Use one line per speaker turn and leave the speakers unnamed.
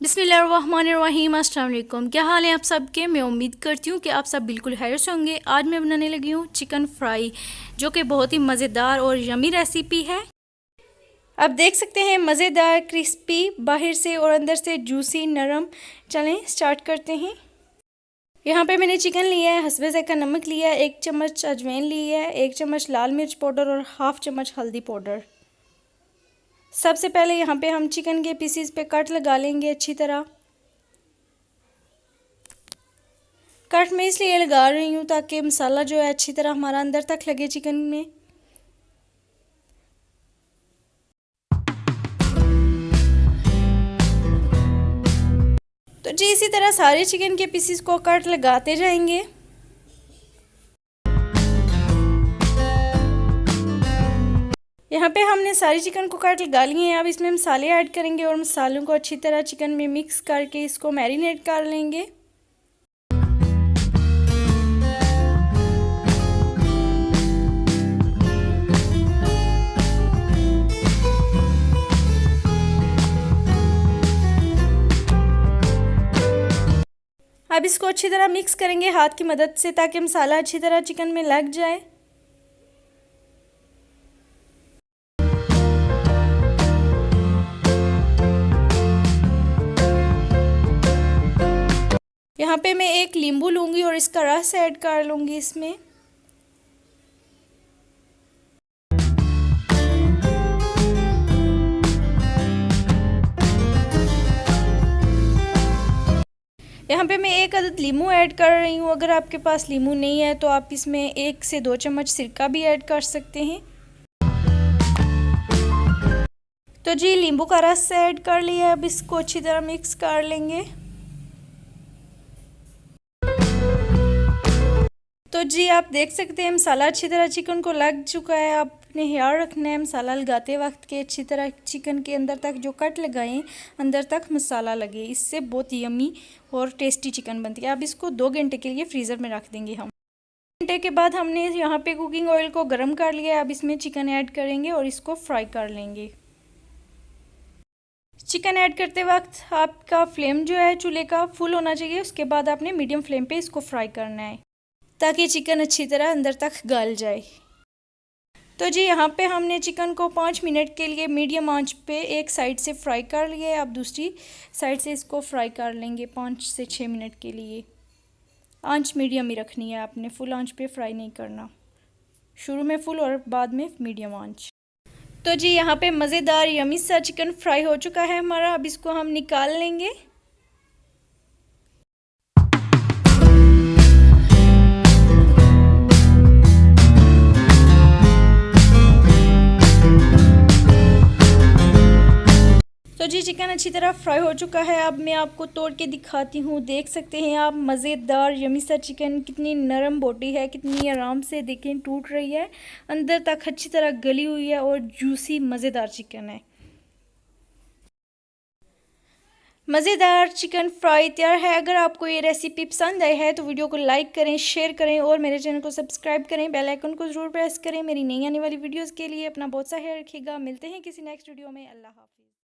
बिस्मिल्लाहिर्रहमानिर्रहीम। अस्सलाम वालेकुम। क्या हाल है आप सबके। मैं उम्मीद करती हूँ कि आप सब बिल्कुल खैरियत से होंगे। आज मैं बनाने लगी हूँ चिकन फ्राई, जो कि बहुत ही मज़ेदार और यमी रेसिपी है। आप देख सकते हैं मज़ेदार, क्रिस्पी बाहर से और अंदर से जूसी, नरम। चलें स्टार्ट करते हैं। यहाँ पे मैंने चिकन लिया है, हस्बे ज़ायक़ा नमक लिया है, 1 चम्मच अजवाइन ली है, 1 चम्मच लाल मिर्च पाउडर और हाफ़ चम्मच हल्दी पाउडर। सबसे पहले यहाँ पे हम चिकन के पीसीस पे कट लगा लेंगे अच्छी तरह। कट मैं इसलिए लगा रही हूँ ताकि मसाला जो है अच्छी तरह हमारा अंदर तक लगे चिकन में। तो जी इसी तरह सारे चिकन के पीसीस को कट लगाते जाएंगे। यहाँ पे हमने सारी चिकन को काट लगा लिए हैं। अब इसमें मसाले ऐड करेंगे और मसालों को अच्छी तरह चिकन में मिक्स करके इसको मैरिनेट कर लेंगे। अब इसको अच्छी तरह मिक्स करेंगे हाथ की मदद से ताकि मसाला अच्छी तरह चिकन में लग जाए। यहाँ पे मैं एक नींबू लूँगी और इसका रस ऐड कर लूँगी इसमें। यहाँ पे मैं 1 अदद लीमू ऐड कर रही हूँ। अगर आपके पास लीमू नहीं है तो आप इसमें 1 से 2 चम्मच सिरका भी ऐड कर सकते हैं। तो जी नींबू का रस ऐड कर लिया। अब इसको अच्छी तरह मिक्स कर लेंगे। तो जी आप देख सकते हैं मसाला अच्छी तरह चिकन को लग चुका है। आपने ख्याल रखना है मसाला लगाते वक्त के अच्छी तरह चिकन के अंदर तक जो कट लगाएं अंदर तक मसाला लगे। इससे बहुत यमी और टेस्टी चिकन बनती है। अब इसको 2 घंटे के लिए फ्रीज़र में रख देंगे हम। 2 घंटे के बाद हमने यहाँ पे कुकिंग ऑयल को गर्म कर लिया है। अब इसमें चिकन ऐड करेंगे और इसको फ्राई कर लेंगे। चिकन ऐड करते वक्त आपका फ्लेम जो है चूल्हे का फुल होना चाहिए। उसके बाद आपने मीडियम फ्लेम पे इसको फ्राई करना है ताकि चिकन अच्छी तरह अंदर तक गल जाए। तो जी यहाँ पे हमने चिकन को 5 मिनट के लिए मीडियम आंच पे एक साइड से फ्राई कर लिया है। अब दूसरी साइड से इसको फ्राई कर लेंगे 5 से 6 मिनट के लिए। आंच मीडियम ही रखनी है आपने, फुल आंच पे फ्राई नहीं करना। शुरू में फुल और बाद में मीडियम आंच। तो जी यहाँ पे मज़ेदार यमी सा चिकन फ्राई हो चुका है हमारा। अब इसको हम निकाल लेंगे। तो जी चिकन अच्छी तरह फ्राई हो चुका है। अब मैं आपको तोड़ के दिखाती हूँ। देख सकते हैं आप मज़ेदार यमी सा चिकन, कितनी नरम बोटी है, कितनी आराम से देखें टूट रही है, अंदर तक अच्छी तरह गली हुई है और जूसी मज़ेदार चिकन है। मज़ेदार चिकन फ्राई तैयार है। अगर आपको ये रेसिपी पसंद आई है तो वीडियो को लाइक करें, शेयर करें और मेरे चैनल को सब्सक्राइब करें। बेल आइकन को ज़रूर प्रेस करें मेरी नई आने वाली वीडियोज़ के लिए। अपना बहुत सा ख्याल रखिएगा। मिलते हैं किसी नेक्स्ट वीडियो में। अल्लाह हाफ़िज़।